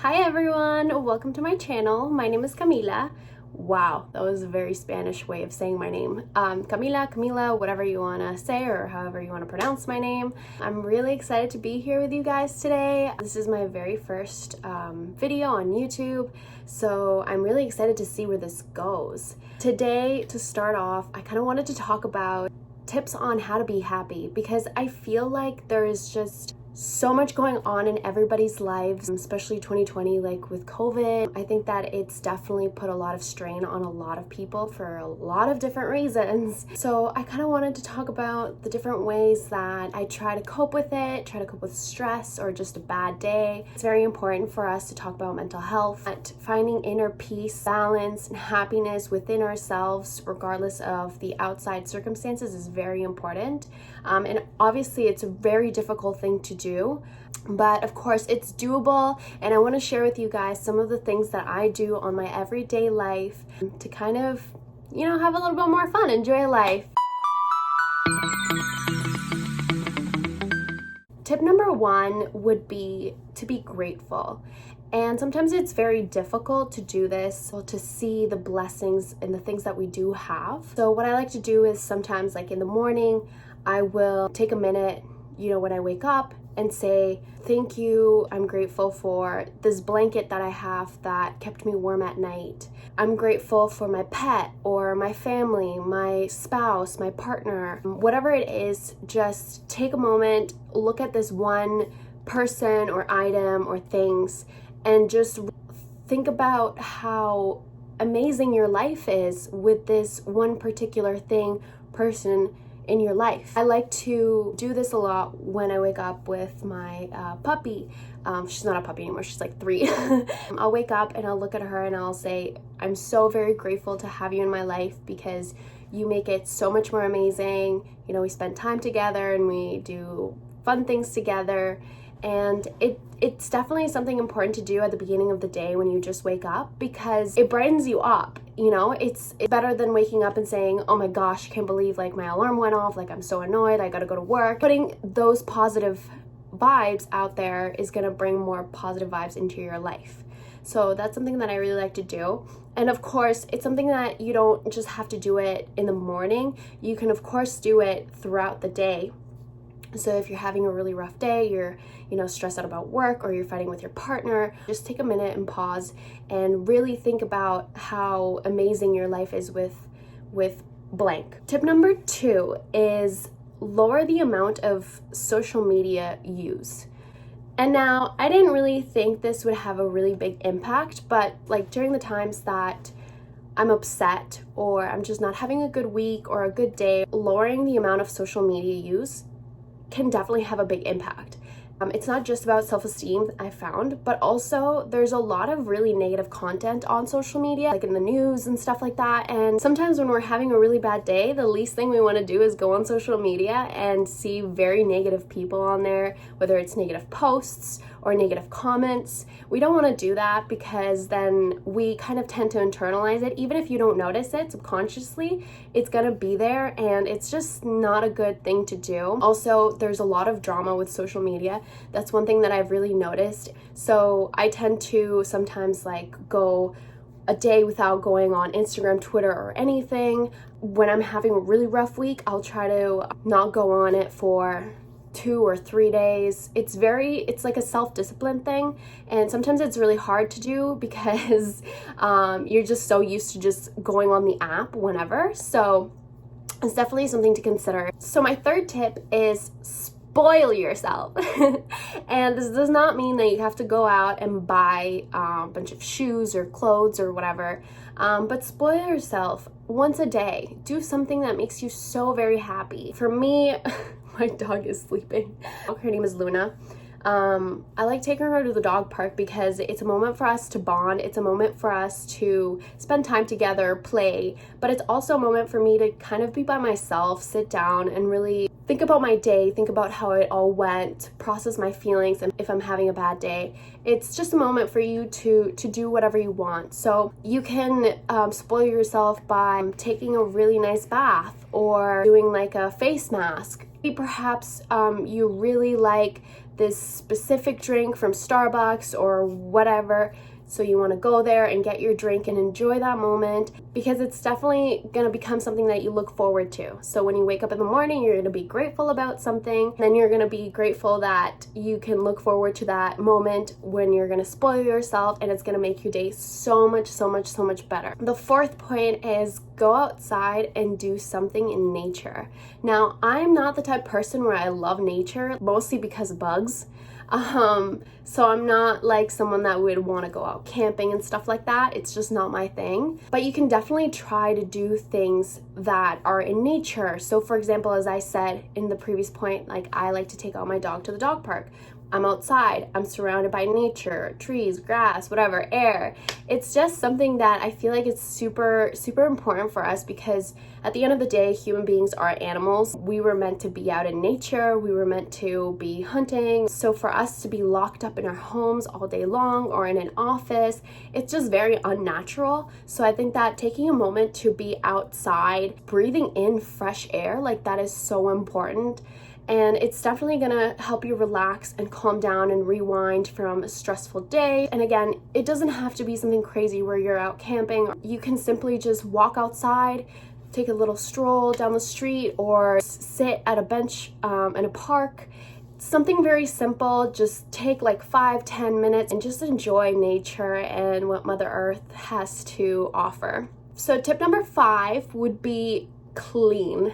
Hi everyone, welcome to my channel. My name is Camila. Wow, that was a very Spanish way of saying my name. Camila, whatever you want to say or however you want to pronounce my name. I'm really excited to be here with you guys today. This is my very first video on YouTube, so I'm really excited to see where this goes. Today, to start off, I kind of wanted to talk about tips on how to be happy, because I feel like there is just so much going on in everybody's lives, especially 2020, like with COVID. I think that it's definitely put a lot of strain on a lot of people for a lot of different reasons. So I kind of wanted to talk about the different ways that I try to cope with it, try to cope with stress or just a bad day. It's very important for us to talk about mental health, finding inner peace, balance, and happiness within ourselves, regardless of the outside circumstances, is very important. And obviously it's a very difficult thing to do, but of course it's doable, and I want to share with you guys some of the things that I do on my everyday life to kind of, have a little bit more fun, enjoy life. Tip number one would be to be grateful. And sometimes it's very difficult to do this, to see the blessings and the things that we do have. So what I like to do is sometimes, like in the morning, I will take a minute, when I wake up, and say, thank you, I'm grateful for this blanket that I have that kept me warm at night. I'm grateful for my pet or my family, my spouse, my partner, whatever it is. Just take a moment, look at this one person or item or things, and just think about how amazing your life is with this one particular thing, person in your life. I like to do this a lot when I wake up with my puppy. She's not a puppy anymore, she's like 3. I'll wake up and I'll look at her and I'll say, I'm so very grateful to have you in my life because you make it so much more amazing. We spend time together and we do fun things together. And it's definitely something important to do at the beginning of the day when you just wake up, because it brightens you up. It's better than waking up and saying, oh my gosh, I can't believe like my alarm went off, like I'm so annoyed, I gotta go to work. Putting those positive vibes out there is gonna bring more positive vibes into your life. So that's something that I really like to do. And of course, it's something that you don't just have to do it in the morning. You can of course do it throughout the day. So if you're having a really rough day, you're, stressed out about work, or you're fighting with your partner, just take a minute and pause and really think about how amazing your life is with blank. Tip number 2 is lower the amount of social media use. And now, I didn't really think this would have a really big impact, but like during the times that I'm upset or I'm just not having a good week or a good day, lowering the amount of social media use can definitely have a big impact. It's not just about self-esteem, I found, but also there's a lot of really negative content on social media, like in the news and stuff like that. And sometimes when we're having a really bad day, the least thing we want to do is go on social media and see very negative people on there, whether it's negative posts or negative comments. We don't want to do that, because then we kind of tend to internalize it. Even if you don't notice it subconsciously, it's gonna be there, and it's just not a good thing to do. Also, there's a lot of drama with social media. That's one thing that I've really noticed. So I tend to sometimes like go a day without going on Instagram, Twitter, or anything. When I'm having a really rough week, I'll try to not go on it for 2 or 3 days. It's like a self-discipline thing, and sometimes it's really hard to do because you're just so used to just going on the app whenever. So it's definitely something to consider. So my third tip is spoil yourself. And this does not mean that you have to go out and buy a bunch of shoes or clothes or whatever, but spoil yourself once a day. Do something that makes you so very happy. For me, my dog is sleeping. Her name is Luna. I like taking her to the dog park because it's a moment for us to bond. It's a moment for us to spend time together, play, but it's also a moment for me to kind of be by myself, sit down and really think about my day, think about how it all went, process my feelings, and if I'm having a bad day. It's just a moment for you to do whatever you want. So you can spoil yourself by taking a really nice bath or doing like a face mask. Perhaps you really like this specific drink from Starbucks or whatever. So you want to go there and get your drink and enjoy that moment, because it's definitely going to become something that you look forward to. So when you wake up in the morning, you're going to be grateful about something. Then you're going to be grateful that you can look forward to that moment when you're going to spoil yourself, and it's going to make your day so much better. The fourth point is go outside and do something in nature. Now, I'm not the type of person where I love nature, mostly because of bugs. So I'm not like someone that would want to go out camping and stuff like that. It's just not my thing. But you can definitely try to do things that are in nature. So for example, as I said in the previous point, like I like to take out my dog to the dog park. I'm outside, I'm surrounded by nature, trees, grass, whatever, air. It's just something that I feel like it's super important for us, because at the end of the day, human beings are animals. We were meant to be out in nature, we were meant to be hunting. So for us to be locked up in our homes all day long or in an office, it's just very unnatural. So I think that taking a moment to be outside, breathing in fresh air, like that is so important. And it's definitely gonna help you relax and calm down and rewind from a stressful day. And again, it doesn't have to be something crazy where you're out camping. You can simply just walk outside, take a little stroll down the street, or sit at a bench in a park. Something very simple. Just take like 5-10 minutes and just enjoy nature and what Mother Earth has to offer. So tip number 5 would be clean.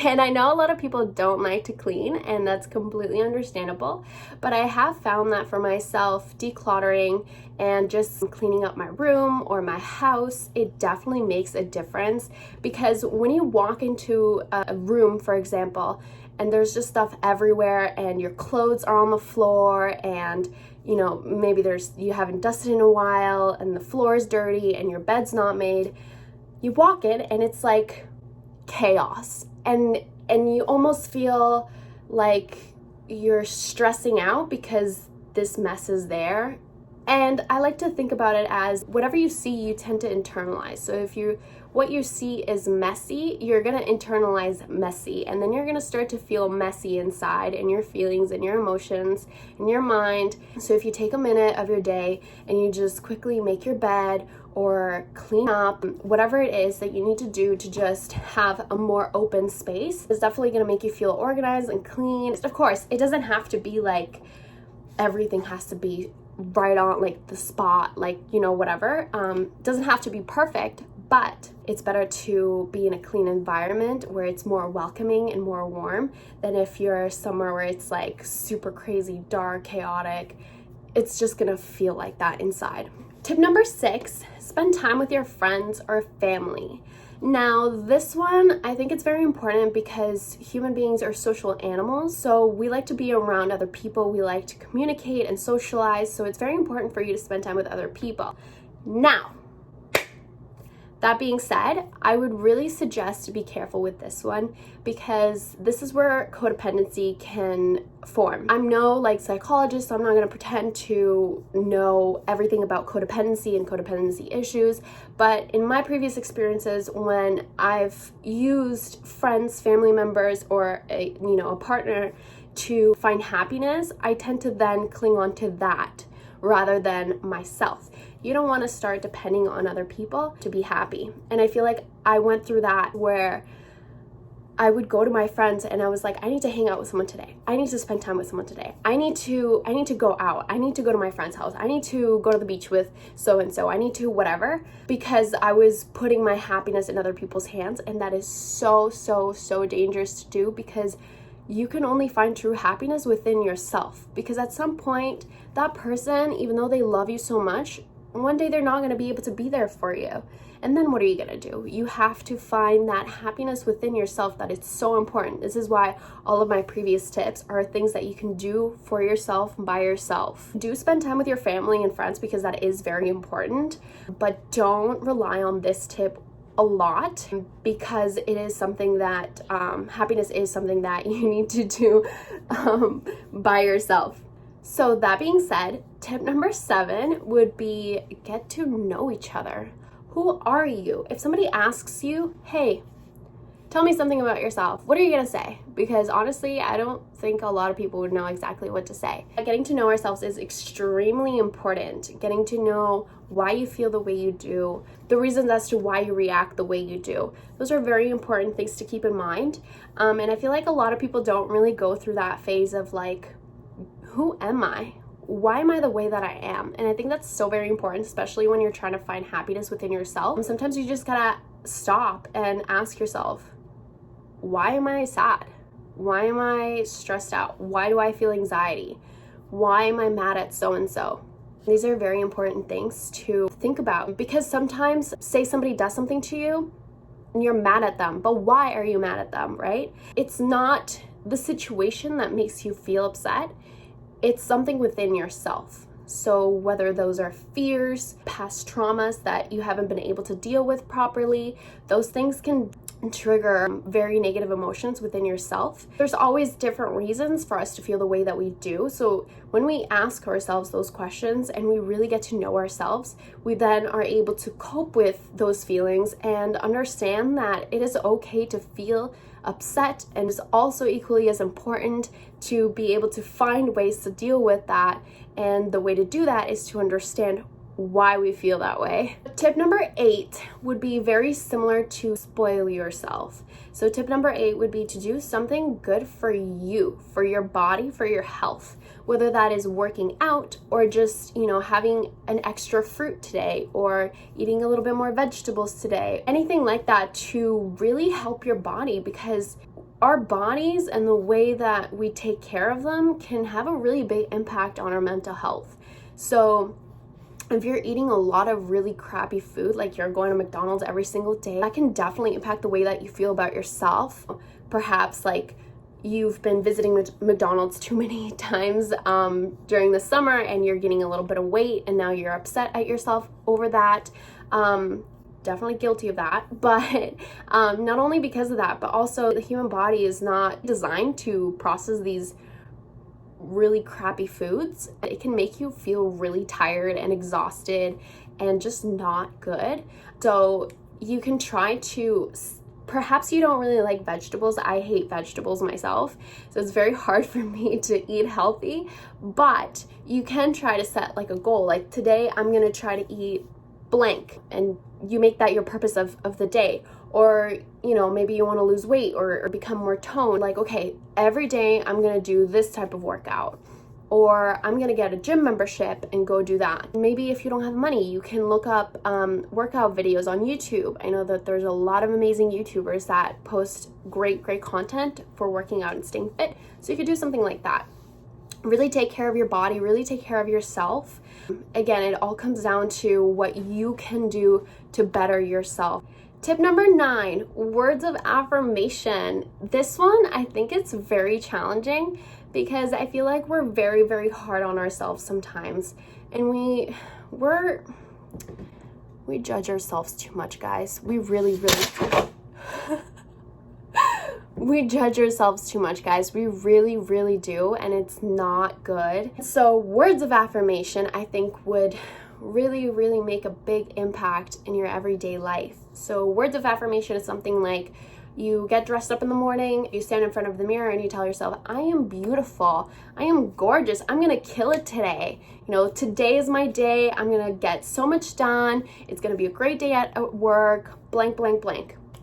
And I know a lot of people don't like to clean, and that's completely understandable, but I have found that for myself, decluttering and just cleaning up my room or my house, it definitely makes a difference. Because when you walk into a room, for example, and there's just stuff everywhere and your clothes are on the floor, and you know, maybe you haven't dusted in a while and the floor is dirty and your bed's not made, you walk in and it's like chaos. And you almost feel like you're stressing out because this mess is there. And I like to think about it as whatever you see, you tend to internalize. So if what you see is messy, you're gonna internalize messy, and then you're gonna start to feel messy inside in your feelings and your emotions and your mind. So if you take a minute of your day and you just quickly make your bed or clean up, whatever it is that you need to do to just have a more open space, is definitely gonna make you feel organized and clean. Of course, it doesn't have to be like everything has to be right on like the spot, like, you know, whatever. Doesn't have to be perfect, but it's better to be in a clean environment where it's more welcoming and more warm than if you're somewhere where it's like super crazy, dark, chaotic. It's just gonna feel like that inside. Tip number 6, spend time with your friends or family. Now, this one, I think it's very important because human beings are social animals. So we like to be around other people. We like to communicate and socialize. So it's very important for you to spend time with other people. Now, that being said, I would really suggest to be careful with this one, because this is where codependency can form. I'm no like psychologist, so I'm not going to pretend to know everything about codependency and codependency issues, but in my previous experiences, when I've used friends, family members, or a partner to find happiness, I tend to then cling on to that rather than myself. You don't want to start depending on other people to be happy. And I feel like I went through that, where I would go to my friends and I was like, I need to hang out with someone today. I need to spend time with someone today. I need to go out. I need to go to my friend's house. I need to go to the beach with so-and-so. I need to whatever, because I was putting my happiness in other people's hands. And that is so dangerous to do, because you can only find true happiness within yourself. Because at some point, that person, even though they love you so much, one day they're not going to be able to be there for you. And then what are you going to do? You have to find that happiness within yourself. That is so important. This is why all of my previous tips are things that you can do for yourself, by yourself. Do spend time with your family and friends, because that is very important. But don't rely on this tip a lot, because it is something that happiness is something that you need to do by yourself. So that being said, tip number 7 would be get to know each other. Who are you? If somebody asks you, hey, Tell me something about yourself. What are you gonna say? Because honestly, I don't think a lot of people would know exactly what to say. Getting to know ourselves is extremely important. Getting to know why you feel the way you do, the reasons as to why you react the way you do. Those are very important things to keep in mind. And I feel like a lot of people don't really go through that phase of like, who am I? Why am I the way that I am? And I think that's so very important, especially when you're trying to find happiness within yourself. And sometimes you just gotta stop and ask yourself, why am I sad? Why am I stressed out? Why do I feel anxiety? Why am I mad at so-and-so? These are very important things to think about, because sometimes, say somebody does something to you and you're mad at them, but why are you mad at them, right? It's not the situation that makes you feel upset. It's something within yourself. So whether those are fears, past traumas that you haven't been able to deal with properly, those things can trigger very negative emotions within yourself. There's always different reasons for us to feel the way that we do. So when we ask ourselves those questions and we really get to know ourselves, we then are able to cope with those feelings and understand that it is okay to feel upset, and it's also equally as important to be able to find ways to deal with that. And the way to do that is to understand why we feel that way. Tip number 8 would be very similar to spoil yourself. So tip number 8 would be to do something good for you, for your body, for your health, whether that is working out or just, having an extra fruit today or eating a little bit more vegetables today, anything like that to really help your body, because our bodies and the way that we take care of them can have a really big impact on our mental health. So if you're eating a lot of really crappy food, like you're going to McDonald's every single day, that can definitely impact the way that you feel about yourself. Perhaps like you've been visiting McDonald's too many times during the summer and you're gaining a little bit of weight and now you're upset at yourself over that. Definitely guilty of that. But not only because of that, but also the human body is not designed to process these really crappy foods. It can make you feel really tired and exhausted and just not good. So you can try to, perhaps you don't really like vegetables. I hate vegetables myself, so it's very hard for me to eat healthy, but you can try to set like a goal, like today I'm gonna try to eat blank, and you make that your purpose of the day. Or, maybe you want to lose weight or become more toned. Like, okay, every day I'm going to do this type of workout. Or I'm going to get a gym membership and go do that. Maybe if you don't have money, you can look up workout videos on YouTube. I know that there's a lot of amazing YouTubers that post great content for working out and staying fit. So you could do something like that. Really take care of your body, really take care of yourself. Again, it all comes down to what you can do to better yourself. Tip number 9, words of affirmation. This one, I think it's very challenging because I feel like we're very hard on ourselves sometimes. And we judge ourselves too much, guys. We really we judge ourselves too much, guys. We really do, and it's not good. So words of affirmation, I think, would really make a big impact in your everyday life. So words of affirmation is something like, you get dressed up in the morning, you stand in front of the mirror and you tell yourself, I am beautiful, I am gorgeous, I'm gonna kill it today. Today is my day, I'm gonna get so much done, it's gonna be a great day at work, blank,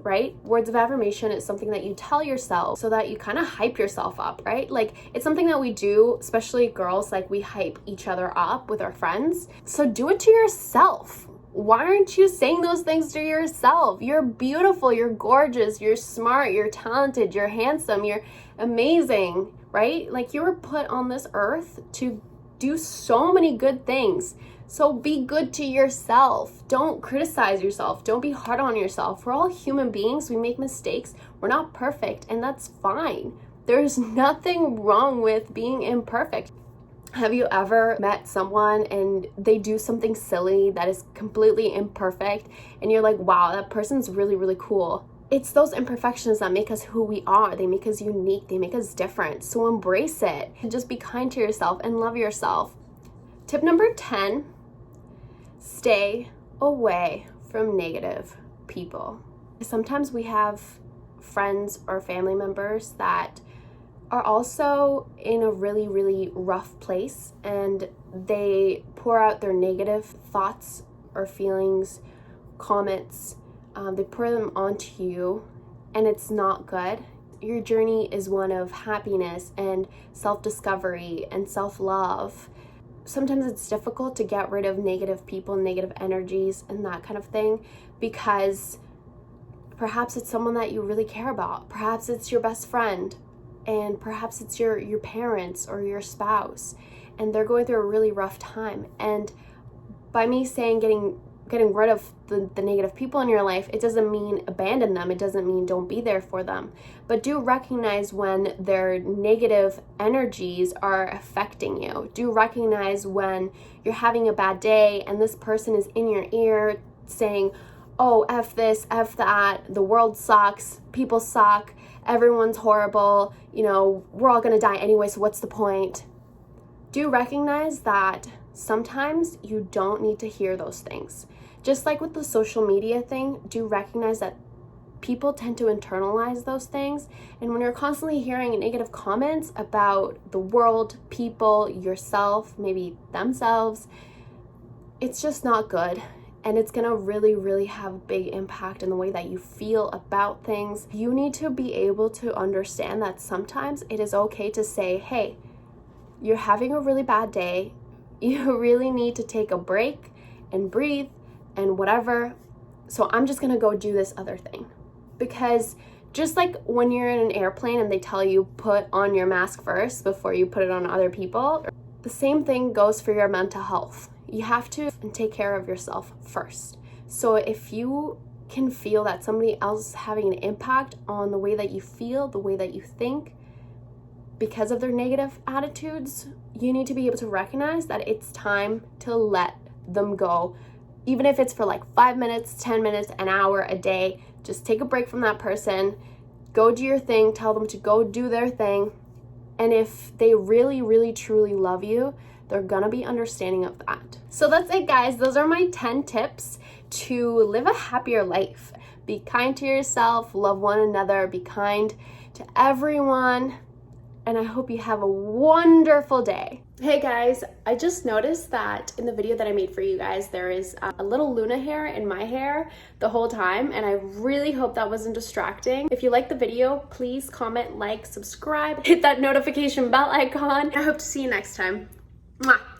right? Words of affirmation is something that you tell yourself so that you kind of hype yourself up, right? Like, it's something that we do, especially girls, like we hype each other up with our friends. So do it to yourself. Why aren't you saying those things to yourself? You're beautiful, you're gorgeous, you're smart, you're talented, you're handsome, you're amazing, right? Like, you were put on this earth to do so many good things. So be good to yourself. Don't criticize yourself. Don't be hard on yourself. We're all human beings. We make mistakes. We're not perfect, and that's fine. There's nothing wrong with being imperfect. Have you ever met someone and they do something silly that is completely imperfect and you're like, wow, that person's really cool? It's those imperfections that make us who we are. They make us unique. They make us different. So embrace it. Just be kind to yourself and love yourself. Tip number 10, stay away from negative people. Sometimes we have friends or family members that are also in a really, really rough place, and they pour out their negative thoughts or feelings, comments, they pour them onto you, and it's not good. Your journey is one of happiness and self-discovery and self-love. Sometimes it's difficult to get rid of negative people, negative energies, and that kind of thing, because perhaps it's someone that you really care about. Perhaps it's your best friend, and perhaps it's your parents or your spouse, and they're going through a really rough time. And by me saying getting rid of the negative people in your life, it doesn't mean abandon them. It doesn't mean don't be there for them. But do recognize when their negative energies are affecting you. Do recognize when you're having a bad day and this person is in your ear saying, oh, F this, F that, the world sucks, people suck, everyone's horrible, we're all gonna die anyway, so what's the point? Do recognize that sometimes you don't need to hear those things. Just like with the social media thing, do recognize that people tend to internalize those things. And when you're constantly hearing negative comments about the world, people, yourself, maybe themselves, it's just not good. And it's gonna really, really have a big impact in the way that you feel about things. You need to be able to understand that sometimes it is okay to say, hey, you're having a really bad day. You really need to take a break and breathe and whatever. So I'm just gonna go do this other thing. Because just like when you're in an airplane and they tell you put on your mask first before you put it on other people, the same thing goes for your mental health. You have to take care of yourself first. So if you can feel that somebody else is having an impact on the way that you feel, the way that you think, because of their negative attitudes, you need to be able to recognize that it's time to let them go. Even if it's for like 5 minutes, 10 minutes, an hour, a day, just take a break from that person, go do your thing, tell them to go do their thing. And if they really, really, truly love you, they're gonna be understanding of that. So that's it, guys. Those are my 10 tips to live a happier life. Be kind to yourself, love one another, be kind to everyone, and I hope you have a wonderful day. Hey guys, I just noticed that in the video that I made for you guys, there is a little Luna hair in my hair the whole time, and I really hope that wasn't distracting. If you liked the video, please comment, like, subscribe, hit that notification bell icon. I hope to see you next time. Mwah.